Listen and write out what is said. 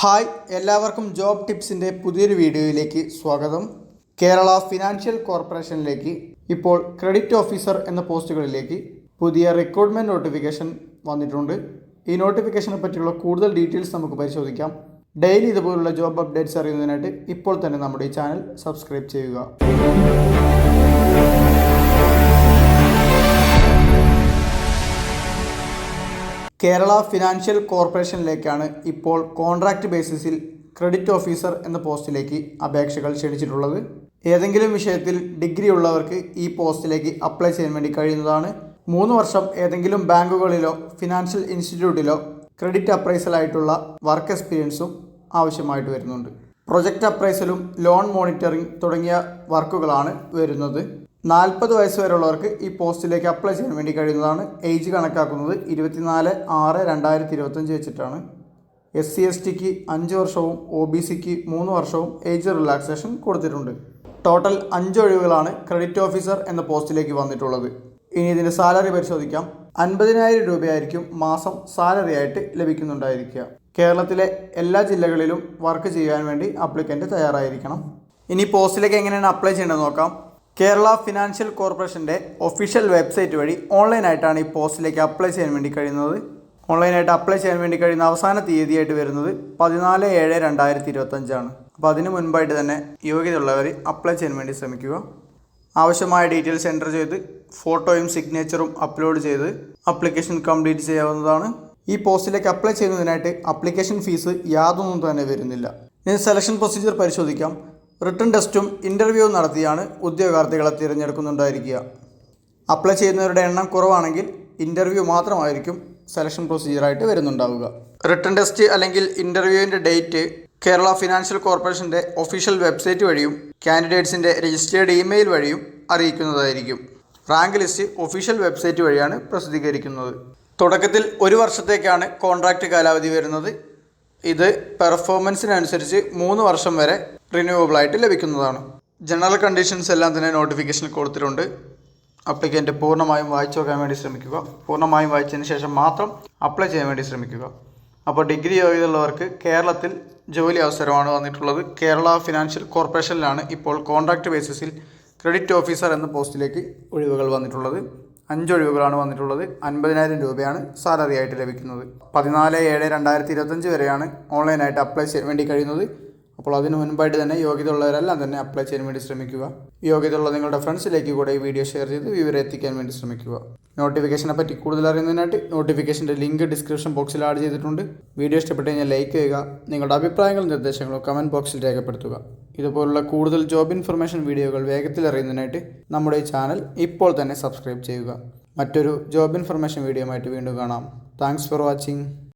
Hi, എല്ലാവർക്കും job ടിപ്സിൻ്റെ പുതിയൊരു വീഡിയോയിലേക്ക് സ്വാഗതം. കേരള ഫിനാൻഷ്യൽ കോർപ്പറേഷനിലേക്ക് ഇപ്പോൾ ക്രെഡിറ്റ് ഓഫീസർ എന്ന പോസ്റ്റുകളിലേക്ക് പുതിയ റിക്രൂട്ട്മെൻറ്റ് നോട്ടിഫിക്കേഷൻ വന്നിട്ടുണ്ട്. ഈ നോട്ടിഫിക്കേഷനെ പറ്റിയുള്ള കൂടുതൽ ഡീറ്റെയിൽസ് നമുക്ക് പരിശോധിക്കാം. ഡെയിലി ഇതുപോലുള്ള ജോബ് അപ്ഡേറ്റ്സ് അറിയുന്നതിനായിട്ട് ഇപ്പോൾ തന്നെ നമ്മുടെ ഈ ചാനൽ സബ്സ്ക്രൈബ് ചെയ്യുക. കേരള ഫിനാൻഷ്യൽ കോർപ്പറേഷനിലേക്കാണ് ഇപ്പോൾ കോൺട്രാക്റ്റ് ബേസിസിൽ ക്രെഡിറ്റ് ഓഫീസർ എന്ന പോസ്റ്റിലേക്ക് അപേക്ഷകൾ ക്ഷണിച്ചിട്ടുള്ളത്. ഏതെങ്കിലും വിഷയത്തിൽ ഡിഗ്രി ഉള്ളവർക്ക് ഈ പോസ്റ്റിലേക്ക് അപ്ലൈ ചെയ്യാൻ വേണ്ടി കഴിയുന്നതാണ്. 3 വർഷം ഏതെങ്കിലും ബാങ്കുകളിലോ ഫിനാൻഷ്യൽ ഇൻസ്റ്റിറ്റ്യൂട്ടിലോ ക്രെഡിറ്റ് അപ്രൈസലായിട്ടുള്ള വർക്ക് എക്സ്പീരിയൻസും ആവശ്യമായിട്ട് വരുന്നുണ്ട്. പ്രൊജക്റ്റ് അപ്രൈസലും ലോൺ മോണിറ്ററിംഗ് തുടങ്ങിയ വർക്കുകളാണ് വരുന്നത്. 40 വയസ്സ് വരെയുള്ളവർക്ക് ഈ പോസ്റ്റിലേക്ക് അപ്ലൈ ചെയ്യാൻ വേണ്ടി കഴിയുന്നതാണ്. ഏജ് കണക്കാക്കുന്നത് 24/6/2025 വെച്ചിട്ടാണ്. SC/STക്ക് 5 വർഷവും OBCക്ക് 3 വർഷവും ഏജ് റിലാക്സേഷൻ കൊടുത്തിട്ടുണ്ട്. ടോട്ടൽ 5 ഒഴിവുകളാണ് ക്രെഡിറ്റ് ഓഫീസർ എന്ന പോസ്റ്റിലേക്ക് വന്നിട്ടുള്ളത്. ഇനി ഇതിൻ്റെ സാലറി പരിശോധിക്കാം. 50,000 രൂപയായിരിക്കും മാസം സാലറി ആയിട്ട് ലഭിക്കുന്നുണ്ടായിരിക്കുക. കേരളത്തിലെ എല്ലാ ജില്ലകളിലും വർക്ക് ചെയ്യാൻ വേണ്ടി അപ്ലിക്കൻ്റ് തയ്യാറായിരിക്കണം. ഇനി പോസ്റ്റിലേക്ക് എങ്ങനെയാണ് അപ്ലൈ ചെയ്യേണ്ടത് നോക്കാം. കേരള ഫിനാൻഷ്യൽ കോർപ്പറേഷന്റെ ഒഫീഷ്യൽ വെബ്സൈറ്റ് വഴി ഓൺലൈനായിട്ടാണ് ഈ പോസ്റ്റിലേക്ക് അപ്ലൈ ചെയ്യാൻ വേണ്ടി കഴിയുന്നത്. ഓൺലൈനായിട്ട് അപ്ലൈ ചെയ്യാൻ വേണ്ടി കഴിയുന്ന അവസാന തീയതിയായിട്ട് വരുന്നത് 14/7/2025 ആണ്. അപ്പോൾ അതിന് മുൻപായിട്ട് തന്നെ യോഗ്യതയുള്ളവർ അപ്ലൈ ചെയ്യാൻ വേണ്ടി ശ്രമിക്കുക. ആവശ്യമായ ഡീറ്റെയിൽസ് എൻ്റർ ചെയ്ത് ഫോട്ടോയും സിഗ്നേച്ചറും അപ്ലോഡ് ചെയ്ത് അപ്ലിക്കേഷൻ കംപ്ലീറ്റ് ചെയ്യാവുന്നതാണ്. ഈ പോസ്റ്റിലേക്ക് അപ്ലൈ ചെയ്യുന്നതിനായിട്ട് അപ്ലിക്കേഷൻ ഫീസ് യാതൊന്നും തന്നെ വരുന്നില്ല. ഇനി സെലക്ഷൻ പ്രൊസീജിയർ പരിശോധിക്കാം. റിട്ടൺ ടെസ്റ്റും ഇൻ്റർവ്യൂവും നടത്തിയാണ് ഉദ്യോഗാർത്ഥികളെ തിരഞ്ഞെടുക്കുന്നുണ്ടായിരിക്കുക. അപ്ലൈ ചെയ്യുന്നവരുടെ എണ്ണം കുറവാണെങ്കിൽ ഇൻ്റർവ്യൂ മാത്രമായിരിക്കും സെലക്ഷൻ പ്രൊസീജിയറായിട്ട് വരുന്നുണ്ടാവുക. റിട്ടൺ ടെസ്റ്റ് അല്ലെങ്കിൽ ഇൻ്റർവ്യൂവിൻ്റെ ഡേറ്റ് കേരള ഫിനാൻഷ്യൽ കോർപ്പറേഷൻ്റെ ഒഫീഷ്യൽ വെബ്സൈറ്റ് വഴിയും കാൻഡിഡേറ്റ്സിൻ്റെ രജിസ്റ്റേർഡ് ഇമെയിൽ വഴിയും അറിയിക്കുന്നതായിരിക്കും. റാങ്ക് ലിസ്റ്റ് ഒഫീഷ്യൽ വെബ്സൈറ്റ് വഴിയാണ് പ്രസിദ്ധീകരിക്കുന്നത്. തുടക്കത്തിൽ 1 വർഷത്തേക്കാണ് കോൺട്രാക്റ്റ് കാലാവധി വരുന്നത്. ഇത് പെർഫോമൻസിനനുസരിച്ച് 3 വർഷം വരെ റിന്യൂവബിളായിട്ട് ലഭിക്കുന്നതാണ്. ജനറൽ കണ്ടീഷൻസ് എല്ലാം തന്നെ നോട്ടിഫിക്കേഷനിൽ കൊടുത്തിട്ടുണ്ട്. അപ്ലിക്കൻ്റ് പൂർണ്ണമായും വായിച്ചു നോക്കാൻ വേണ്ടി ശ്രമിക്കുക. പൂർണ്ണമായും വായിച്ചതിന് ശേഷം മാത്രം അപ്ലൈ ചെയ്യാൻ വേണ്ടി ശ്രമിക്കുക. അപ്പോൾ ഡിഗ്രി യോഗ്യതയുള്ളവർക്ക് കേരളത്തിൽ ജോലി അവസരമാണ് വന്നിട്ടുള്ളത്. കേരള ഫിനാൻഷ്യൽ കോർപ്പറേഷനിലാണ് ഇപ്പോൾ കോൺട്രാക്റ്റ് ബേസിസിൽ ക്രെഡിറ്റ് ഓഫീസർ എന്ന പോസ്റ്റിലേക്ക് ഒഴിവുകൾ വന്നിട്ടുള്ളത്. 5 ഒഴിവുകളാണ് വന്നിട്ടുള്ളത്. 50,000 രൂപയാണ് സാലറി ആയിട്ട് ലഭിക്കുന്നത്. 14/7/2025 വരെയാണ് ഓൺലൈനായിട്ട് അപ്ലൈ ചെയ്യാൻ വേണ്ടി കഴിയുന്നത്. അപ്പോൾ അതിന് മുൻപായിട്ട് തന്നെ യോഗ്യതയുള്ളവരെല്ലാം തന്നെ അപ്ലൈ ചെയ്യാൻ വേണ്ടി ശ്രമിക്കുക. യോഗ്യതയുള്ള നിങ്ങളുടെ ഫ്രണ്ട്സിലേക്ക് കൂടെ ഈ വീഡിയോ ഷെയർ ചെയ്ത് വിവരം എത്തിക്കാൻ വേണ്ടി ശ്രമിക്കുക. നോട്ടിഫിക്കേഷനെ പറ്റി കൂടുതൽ അറിയുന്നതിനായിട്ട് നോട്ടിഫിക്കേഷൻ്റെ ലിങ്ക് ഡിസ്ക്രിപ്ഷൻ ബോക്സിൽ ആഡ് ചെയ്തിട്ടുണ്ട്. വീഡിയോ ഇഷ്ടപ്പെട്ട് കഴിഞ്ഞാൽ ലൈക്ക് ചെയ്യുക. നിങ്ങളുടെ അഭിപ്രായങ്ങളും നിർദ്ദേശങ്ങളും കമൻറ്റ് ബോക്സിൽ രേഖപ്പെടുത്തുക. ഇതുപോലുള്ള കൂടുതൽ ജോബ് ഇൻഫർമേഷൻ വീഡിയോകൾ വേഗത്തിൽ അറിയുന്നതിനായിട്ട് നമ്മുടെ ഈ ചാനൽ ഇപ്പോൾ തന്നെ സബ്സ്ക്രൈബ് ചെയ്യുക. മറ്റൊരു ജോബ് ഇൻഫർമേഷൻ വീഡിയോ ആയിട്ട് വീണ്ടും കാണാം. Thanks for watching.